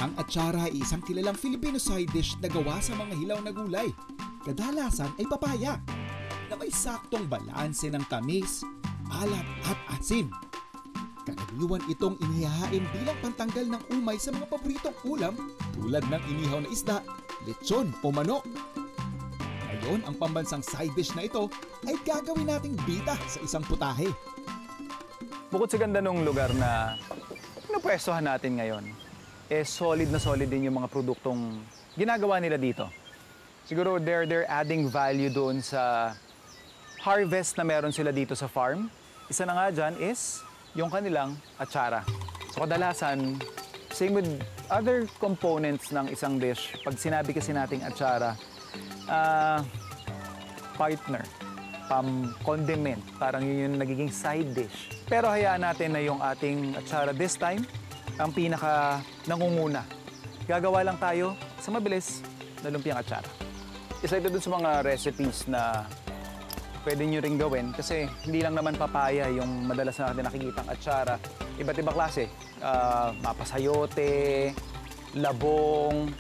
Ang atsara ay isang kilalang Filipino side dish na gawa sa mga hilaw na gulay. Kadalasan ay papaya, na may saktong balanse ng tamis, alat at asim. Karaniwan itong inihahain bilang pantanggal ng umay sa mga paboritong ulam tulad ng inihaw na isda, lechon o manok. Ngayon, ang pambansang side dish na ito ay gagawin nating bida sa isang putahe. Bukod sa ganda ng lugar na pinupwestohan natin ngayon, solid na solid din yung mga produktong ginagawa nila dito. Siguro they're adding value doon sa harvest na meron sila dito sa farm. Isa na nga dyan is yung kanilang atsara. So kadalasan, same with other components ng isang dish, pag sinabi kasi nating atsara, partner, condiment, parang yun yung nagiging side dish. Pero hayaan natin na yung ating atsara this time, ang pinaka nangunguna. Gagawa lang tayo sa mabilis na lumpiang atsara. Isa ito dun sa mga recipes na pwede nyo ring gawin kasi hindi lang naman papaya yung madalas na natin nakikitang atsara. Iba't ibang klase. Mapasayote, labong.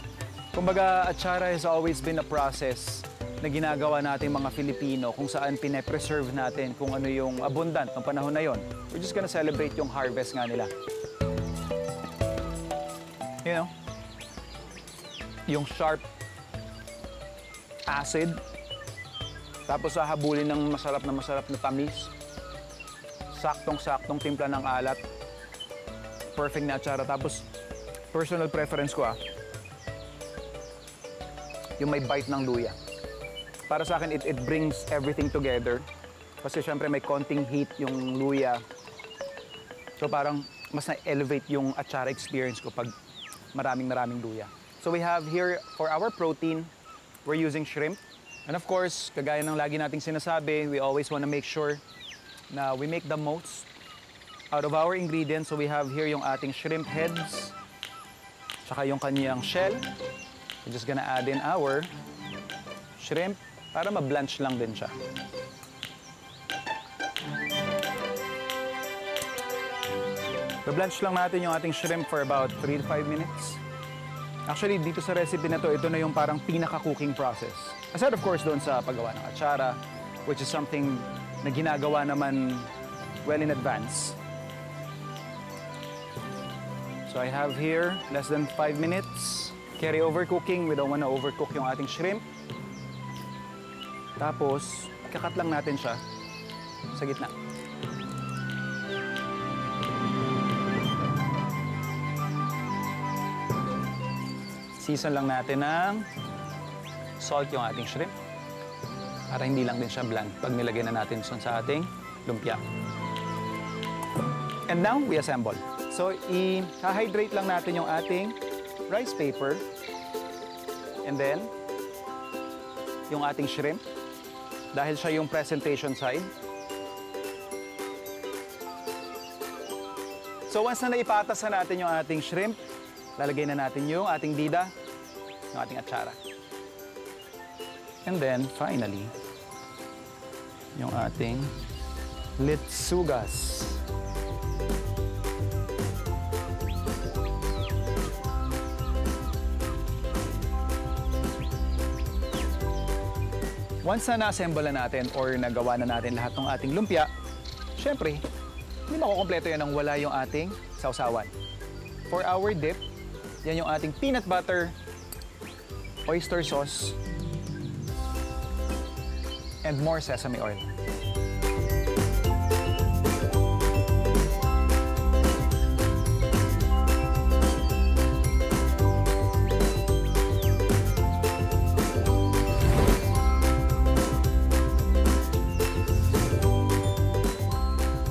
Kumbaga, atsara has always been a process na ginagawa natin mga Filipino kung saan pine-preserve natin kung ano yung abundant ng panahon na yon. We're just gonna celebrate yung harvest nga nila. You know, yung sharp acid, tapos hahabulin ng masarap na tamis, saktong-saktong timpla ng alat, perfect na atsara. Tapos, personal preference ko yung may bite ng luya. Para sa akin, it brings everything together. Kasi syempre may konting heat yung luya. So parang mas na-elevate yung atsara experience ko pag maraming luya. So we have here, for our protein, we're using shrimp. And of course, kagaya ng lagi nating sinasabi, we always want to make sure na we make the most out of our ingredients. So we have here yung ating shrimp heads, tsaka yung kanyang shell. We're just gonna add in our shrimp para ma-blanch lang din siya. Blanch lang natin yung ating shrimp for about 3 to 5 minutes. Actually, dito sa recipe na to, ito na yung parang pinaka-cooking process. Aside of course doon sa paggawa ng atsara, which is something na ginagawa naman well in advance. So I have here less than 5 minutes. Carry over cooking, we don't want to overcook yung ating shrimp. Tapos, kakat lang natin siya sa gitna. Season lang natin ng salt yung ating shrimp para hindi lang din siya bland pag nilagay na natin sa ating lumpia. And now, we assemble. So, i-hydrate lang natin yung ating rice paper and then yung ating shrimp dahil siya yung presentation side. So, once na naipatas na natin yung ating shrimp, lalagay na natin yung ating bida, yung ating atsara. And then, finally, yung ating litsugas. Once na na-assemble na natin or nagawa na natin lahat ng ating lumpia, syempre, hindi makukompleto yan nang wala yung ating sausawan. For our dip, yan yung ating peanut butter, oyster sauce, and more sesame oil.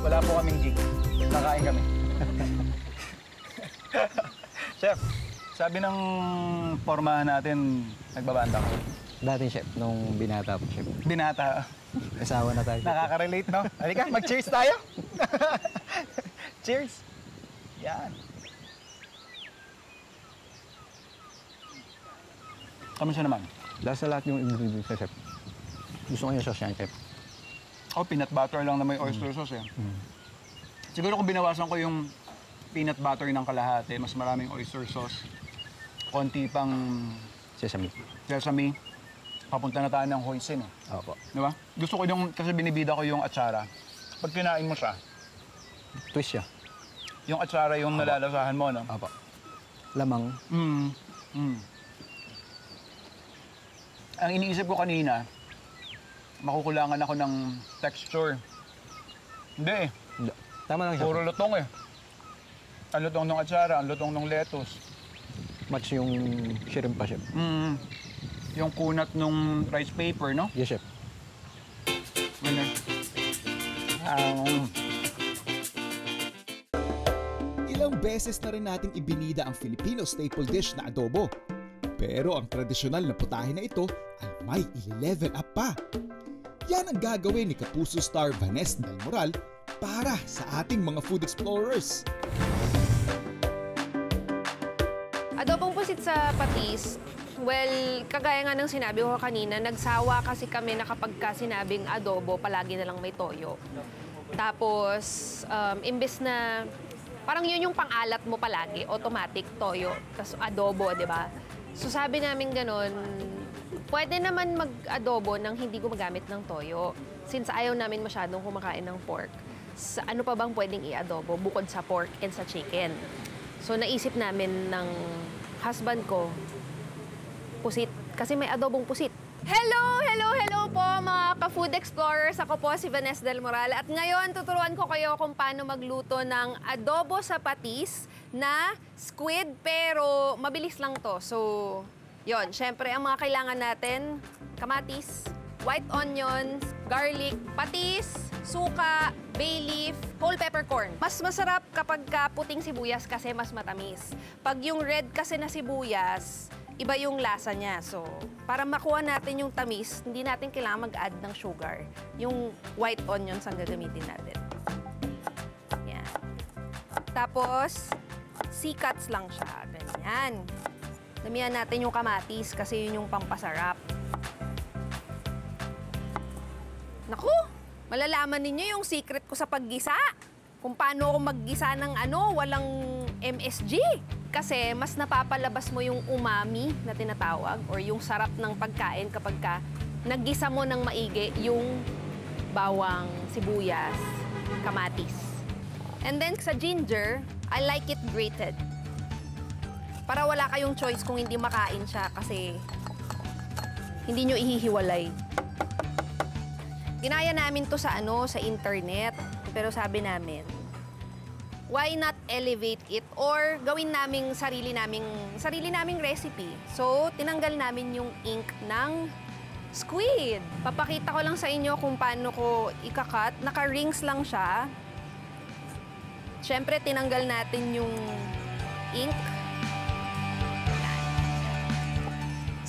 Wala po kaming gig. Nakain kami. Chef, sabi ng pormahan natin, nagbabanda ko. Dati, chef, nung binata po, chef. Binata. Asawa na tayo. Nakaka-relate, no? Halika, mag-cheers tayo. Cheers. Yan. Kamusta naman? Lasa lahat yung ingredients sa chef. Gusto ko yung sauce yan, chef. Oh, peanut butter lang na may oyster sauce eh. Siguro kung binawasan ko yung peanut butter ng kalahati, mas maraming oyster sauce, konti pang Sesame. sesame, papunta na tayo ng hoisin eh. Opo. Di ba? Gusto ko yung, kasi binibida ko yung atsara. Pag kinain mo siya, Twist siya. yung atsara yung nalalasahan mo, no? Opo. Lamang. Ang iniisip ko kanina, makukulangan ako ng texture. Hindi eh. Hindi. Tama lang siya. Puro lutong eh. Ang lutong ng atsara, ang lutong ng lettuce. Match yung shrimp pa, chef. Yung kunat nung rice paper, no? Yes, chef. Ano? Ilang beses na rin nating ibinida ang Filipino staple dish na adobo. Pero ang tradisyonal na putahe na ito ay may i-level up pa. Yan ang gagawin ni Kapuso star Vanessa Del Moral para sa ating mga food explorers. Adobong pusit sa patis, well, kagaya nga ng sinabi ko kanina, nagsawa kasi kami na kapag ka sinabing adobo, palagi na lang may toyo. Tapos, imbes na, parang yun yung pang-alat mo palagi, automatic toyo, tapos adobo, di ba? So sabi namin ganun, pwede naman mag-adobo nang hindi gumagamit ng toyo. Since ayaw namin masyadong kumakain ng pork, ano pa bang pwedeng i-adobo bukod sa pork and sa chicken? So naisip namin ng husband ko, pusit. Kasi may adobong pusit. Hello po mga ka-food explorers. Ako po si Vanessa Del Moral. At ngayon, tuturuan ko kayo kung paano magluto ng adobo sa patis na squid. Pero mabilis lang to. So, yon. Syempre, ang mga kailangan natin, kamatis, white onions, garlic, patis, suka, bay leaf, whole peppercorn. Mas masarap kapag puting sibuyas kasi mas matamis. Pag yung red kasi na sibuyas, iba yung lasa niya. So, para makuha natin yung tamis, hindi natin kailangan mag-add ng sugar. Yung white onions ang gagamitin natin. Yan. Tapos, C-cuts lang siya. Ganyan. Damihan natin yung kamatis kasi yun yung pampasarap. Naku! Malalaman ninyo yung secret ko sa paggisa. Kung paano ako maggisa ng walang MSG. Kasi mas napapalabas mo yung umami na tinatawag or yung sarap ng pagkain kapag ka naggisa mo ng maigi yung bawang, sibuyas, kamatis. And then sa ginger, I like it grated. Para wala kayong choice kung hindi makain siya kasi hindi nyo ihihiwalay. Ginaya namin to sa sa internet. Pero sabi namin, why not elevate it or gawin naming sarili naming recipe. So, tinanggal namin yung ink ng squid. Papakita ko lang sa inyo kung paano ko ikakat. Naka-rings lang siya. Siyempre, tinanggal natin yung ink.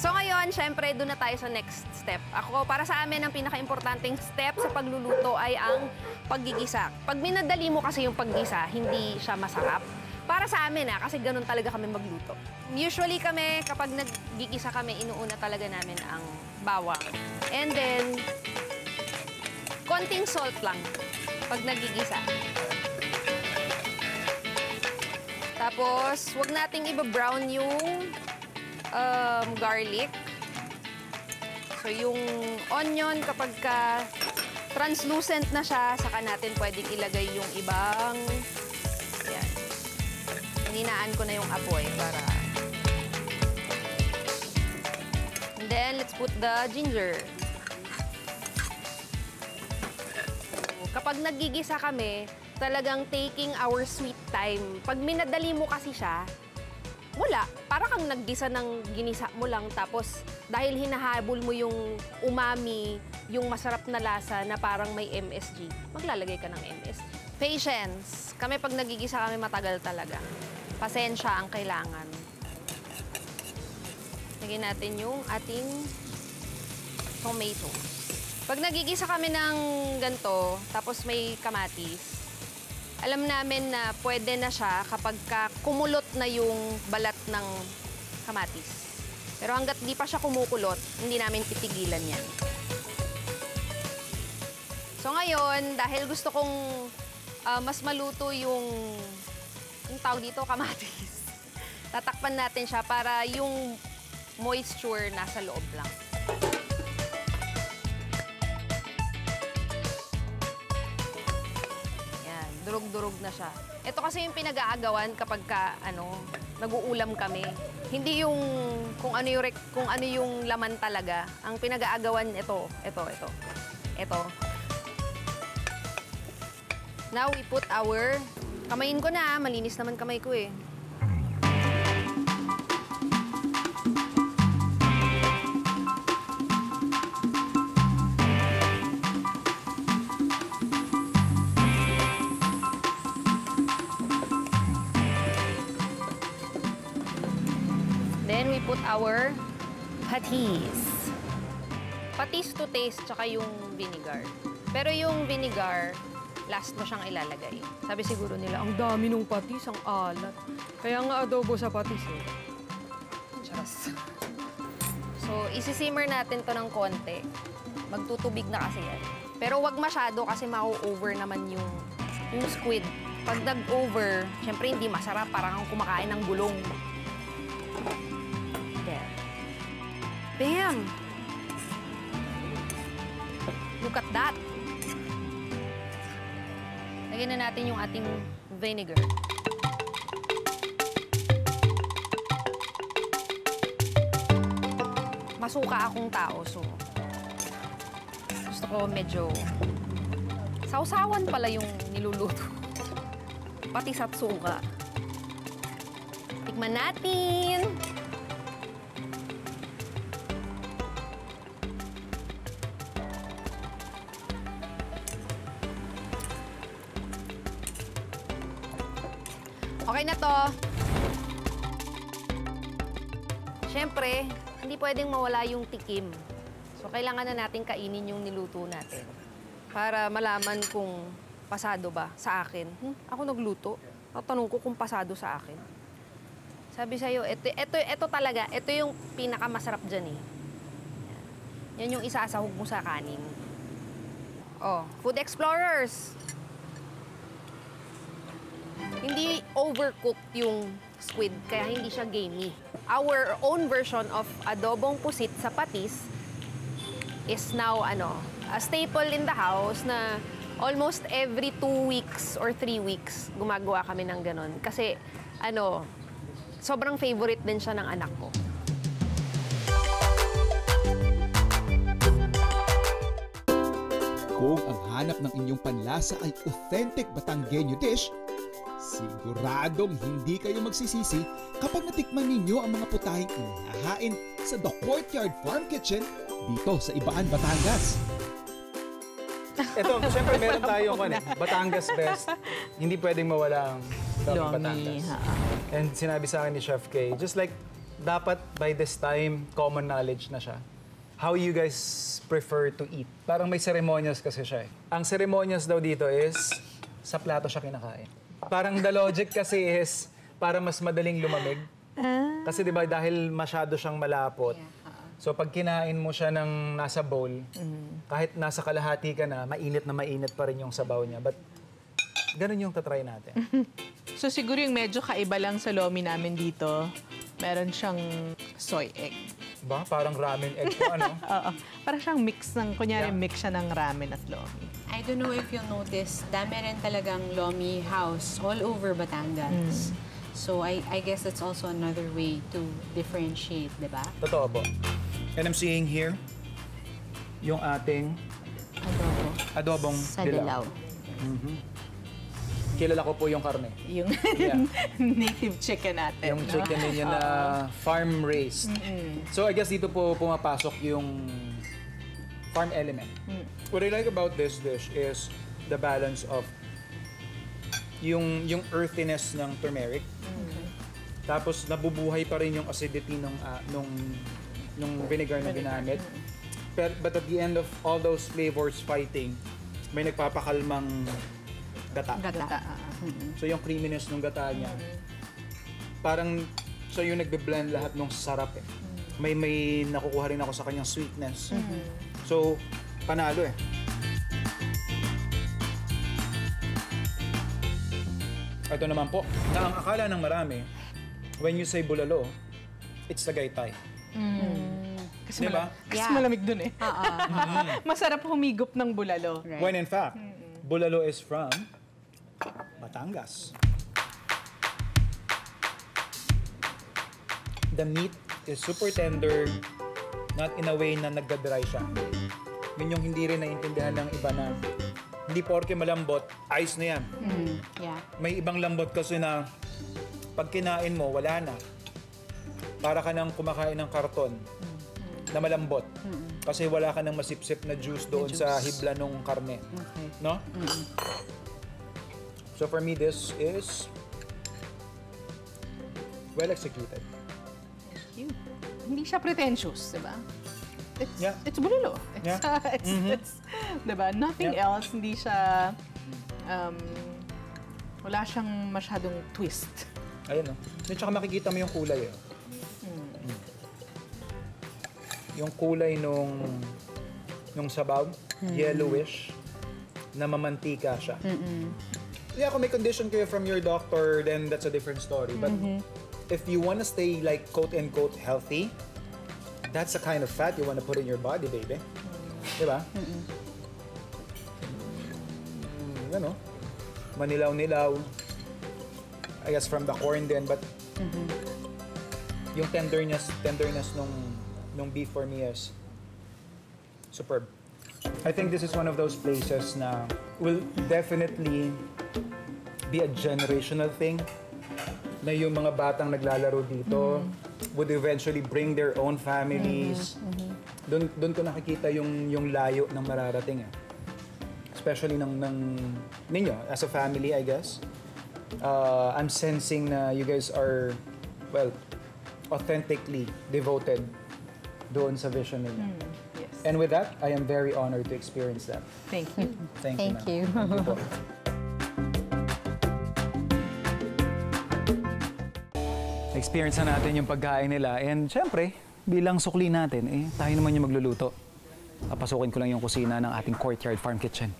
So ngayon, syempre, doon na tayo sa next step. Ako, para sa amin, ang pinaka-importanting step sa pagluluto ay ang paggigisa. Pag minadali mo kasi yung paggisa, hindi siya masarap. Para sa amin, kasi ganun talaga kami magluto. Usually kami, kapag naggigisa kami, inuuna talaga namin ang bawang. And then, konting salt lang pag naggigisa. Tapos, wag nating iba-brown yung garlic. So, yung onion, kapag translucent na siya, saka natin pwedeng ilagay yung ibang... Ayan. Hininaan ko na yung apoy para... And then, let's put the ginger. So, kapag naggigisa kami, talagang taking our sweet time. Pag minadali mo kasi siya, wala. Para kang naggisa ng ginisa mo lang tapos dahil hinahabol mo yung umami, yung masarap na lasa na parang may MSG, maglalagay ka ng MSG. Patience. Kami pag nagigisa kami matagal talaga. Pasensya ang kailangan. Lagyan natin yung ating tomato. Pag nagigisa kami ng ganito, tapos may kamatis, alam namin na pwede na siya kapag kumulot na yung balat ng kamatis. Pero hanggat di pa siya kumukulot, hindi namin titigilan yan. So ngayon, dahil gusto kong mas maluto yung tawag dito, kamatis. Tatakpan natin siya para yung moisture nasa loob lang. Yan, durog-durog na siya. Ito kasi yung pinag-aagawan kapag nag-uulam kami. Hindi yung kung ano yung laman talaga. Ang pinag-aagawan ito. Now we put our kamayin ko na, malinis naman kamay ko eh. Then we put our patis. Patis to taste, tsaka yung vinegar. Pero yung vinegar, last mo siyang ilalagay. Sabi siguro nila, ang dami nung patis, ang alat. Kaya nga adobo sa patis eh. Charas. So, isisimmer natin to ng konti. Magtutubig na kasi yan. Pero wag masyado kasi mau-over naman yung squid. Pag nag-over, syempre hindi masarap. Parang kumakain ng gulong. There. Bam! Look at that! Lagyan na natin yung ating vinegar. Masuka akong tao, so gusto ko medyo sausawan pala yung niluluto. Pati sa suka. Tikman natin! Okay na to. Siyempre, hindi pwedeng mawala yung tikim. So, kailangan na natin kainin yung niluto natin. Para malaman kung pasado ba sa akin. Ako nagluto. Tatanong ko kung pasado sa akin. Sabi sa'yo, ito talaga, ito yung pinakamasarap dyan eh. Yan yung isasahog mo sa kanin. Oh, Food Explorers! Hindi overcooked yung squid, kaya hindi siya gamey. Our own version of adobong pusit sa patis is now a staple in the house na almost every 2 weeks or 3 weeks gumagawa kami ng ganon. Kasi sobrang favorite din siya ng anak ko. Kung ang hanap ng inyong panlasa ay authentic Batanggenyo dish, siguradong hindi kayo magsisisi kapag natikman ninyo ang mga putahing inihahain sa The Courtyard Farm Kitchen dito sa Ibaan, Batangas. Ito, siyempre meron tayong Batangas best. Hindi pwedeng mawala ang Lomi Batangas. And sinabi sa akin ni Chef K, just like dapat by this time, common knowledge na siya. How you guys prefer to eat. Parang may ceremonials kasi siya eh. Ang ceremonials daw dito is sa plato siya kinakain. Parang the logic kasi is para mas madaling lumamig. Kasi 'di ba dahil masyado siyang malapot. So pag kinain mo siya ng nasa bowl, kahit nasa kalahati ka na mainit pa rin yung sabaw niya. But ganun yung tatry natin. So siguro yung medyo kaiba lang sa lomi namin dito, meron siyang soy egg. Ba? Parang ramen egg po, ano? Oo. Parang siyang mix ng, kunyari mix siya ng ramen at lomi. I don't know if you'll notice, dami rin talagang lomi house all over Batangas. So I guess that's also another way to differentiate, di ba? Totoo po. And I'm seeing here yung ating adobong Sa dilaw. Kilala ko po yung karne. Yung native chicken natin. Yung chicken ninyo na farm-raised. So I guess dito po pumapasok yung farm element. What I like about this dish is the balance of yung earthiness ng turmeric. Tapos nabubuhay pa rin yung acidity nung vinegar na ginamit. But at the end of all those flavors fighting, may nagpapakalmang gata. So yung creaminess ng gata niya, parang so yung nagbe-blend lahat ng sarap eh. May nakukuha rin ako sa kanyang sweetness. So, panalo eh. Ito naman po, na ang akala ng marami, when you say bulalo, it's Tagaytay. Kasi, Diba? kasi malamig dun eh. Masarap humigop ng bulalo. Right. When in fact, bulalo is from Batangas. The meat is super tender, not in a way na nagda-dry siya. Yun yung hindi rin naiintindihan ng iba na hindi porke malambot, ayos na yan. Yeah. May ibang lambot kasi na pag kinain mo, wala na. Para ka nang kumakain ng karton na malambot. Kasi wala ka nang masipsip na juice doon sa hibla ng karne. Okay. No? So for me, this is well executed. Cute. Hindi siya pretentious, di ba? It's, Yeah. it's bulalo. It's, Yeah. it's di ba? Nothing Yeah. else. Hindi siya, wala siyang masyadong twist. Ayun, no? At saka makikita mo yung kulay. Yung kulay nung sabaw, yellowish, na mamantika siya. Yeah, kung may condition kayo from your doctor, then that's a different story. But if you want to stay like quote-unquote healthy, that's the kind of fat you want to put in your body, baby. Diba? Ano? Manilaw-nilaw. I guess from the corn din, but yung tenderness nung beef for me is superb. I think this is one of those places na will definitely be a generational thing, na yung mga batang naglalaro dito would eventually bring their own families. Doon ko nakikita yung layo ng mararating. Especially ng ninyo, as a family, I guess. I'm sensing na you guys are, well, authentically devoted doon sa vision ninyo. Yes. And with that, I am very honored to experience that. Thank you. Thank Thank you. you. ma'am. Thank you po. Experience na natin yung pagkain nila. And syempre, bilang sukli natin, tayo naman yung magluluto. Papasukin ko lang yung kusina ng ating Courtyard Farm Kitchen.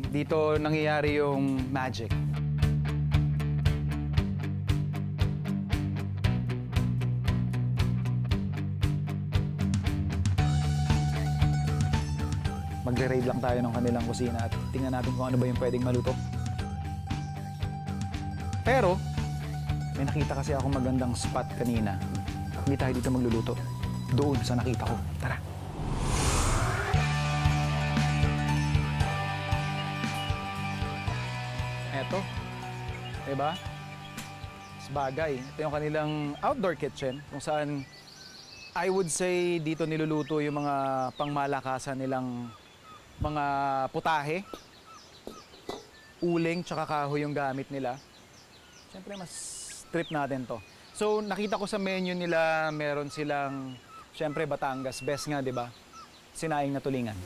Dito nangyayari yung magic. Magre-raid lang tayo ng kanilang kusina at tingnan natin kung ano ba yung pwedeng maluto. Pero, may nakita kasi ako magandang spot kanina. Hindi tayo dito magluluto. Doon sa nakita ko. Tara! Eto. Diba? Bagay. Ito yung kanilang outdoor kitchen kung saan I would say dito niluluto yung mga pangmalakasan nilang mga putahe, uling, tsaka kahoy yung gamit nila. Siyempre, mas trip natin to. So, nakita ko sa menu nila, meron silang, siyempre, Batangas. Best nga, di ba? Sinaing na tulingan.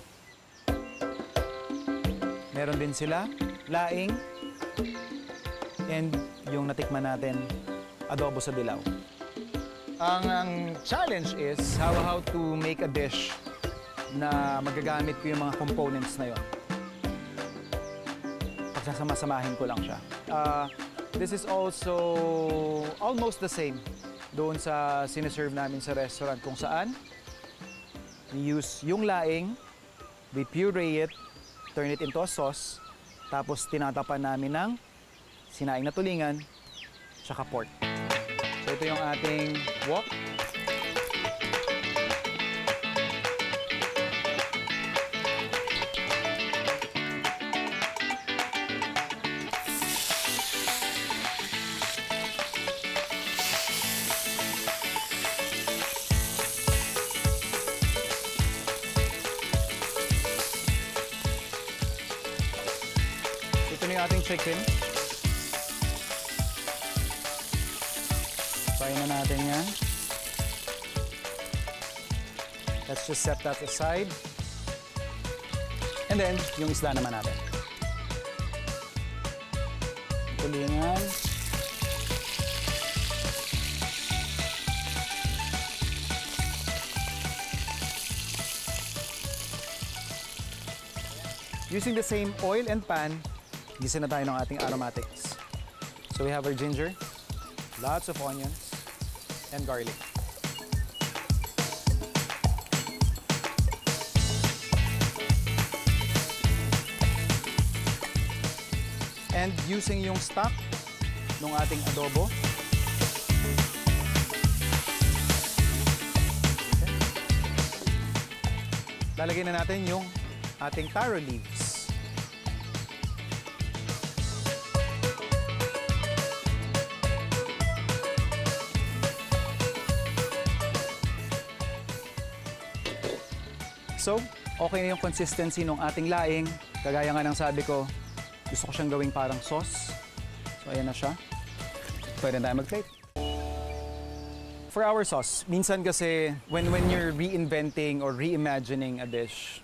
Meron din sila, laing, and yung natikman natin, adobo sa dilaw. Ang challenge is how to make a dish na magagamit ko yung mga components na yon. Pagsasama-samahin ko lang siya. This is also almost the same doon sa siniserve namin sa restaurant kung saan we use yung laing, we puree it, turn it into a sauce, tapos tinatapan namin ng sinaing na tulingan, tsaka pork. So ito yung ating wok. Ito na yung ating chicken. Try na natin yan. Let's just set that aside. And then, yung isda naman natin. Tulingan. Using the same oil and pan, gisa na tayo ng ating aromatics. So we have our ginger, lots of onions, and garlic. And using yung stock ng ating adobo. Okay. Lalagyan na natin yung ating taro leaves. So, okay na yung consistency ng ating laing. Kagaya nga ng sabi ko, gusto ko siyang gawing parang sauce. So, ayan na siya. Pwede na tayo mag-plate. For our sauce, minsan kasi when you're reinventing or reimagining a dish,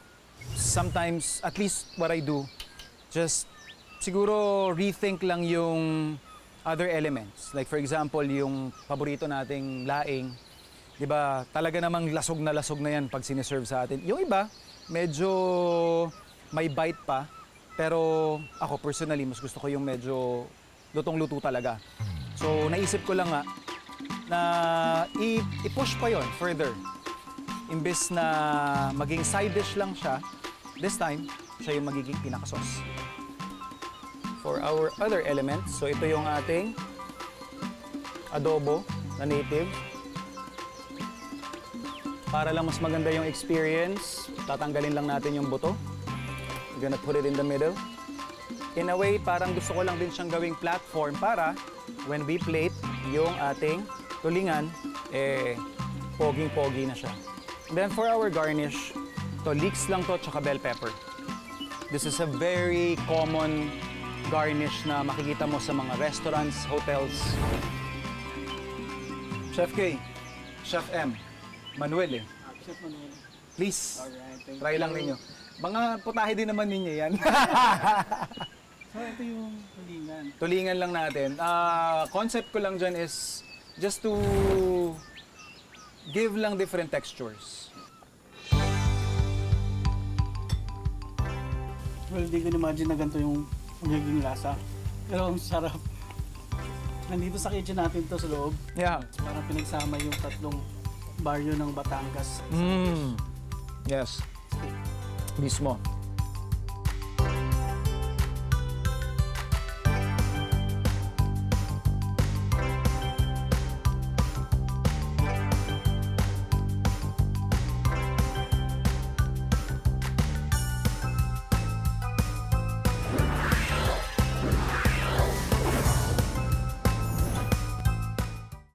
sometimes, at least what I do, just siguro rethink lang yung other elements. Like for example, yung paborito nating laing, di ba, talaga namang lasog na yan pag siniserve sa atin. Yung iba, medyo may bite pa, pero ako personally, mas gusto ko yung medyo lutong-luto talaga. So naisip ko lang nga na i-push pa yon further. Imbes na maging side dish lang siya, this time, siya yung magiging pinaka-sauce. For our other elements, so ito yung ating adobo na native. Para lang mas maganda yung experience, tatanggalin lang natin yung buto. We're gonna put it in the middle. In a way, parang gusto ko lang din siyang gawing platform para when we plate yung ating tulingan, poging-pogi na siya. Then for our garnish, to leeks lang to, tsaka bell pepper. This is a very common garnish na makikita mo sa mga restaurants, hotels. Chef K, Chef M, Manuel Chef Manuel. Please, Alright, thank try you. lang ninyo. Mga putahe din naman ninyo yan. So, ito yung tulingan. Tulingan lang natin. Concept ko lang dyan is just to give lang different textures. Well, hindi ko imagine na ganito yung magiging lasa. Pero ang sarap. Nandito sa kitchen natin to sa loob. Yeah. Parang pinagsama yung tatlong baryo ng Batangas. Yes. Mismo.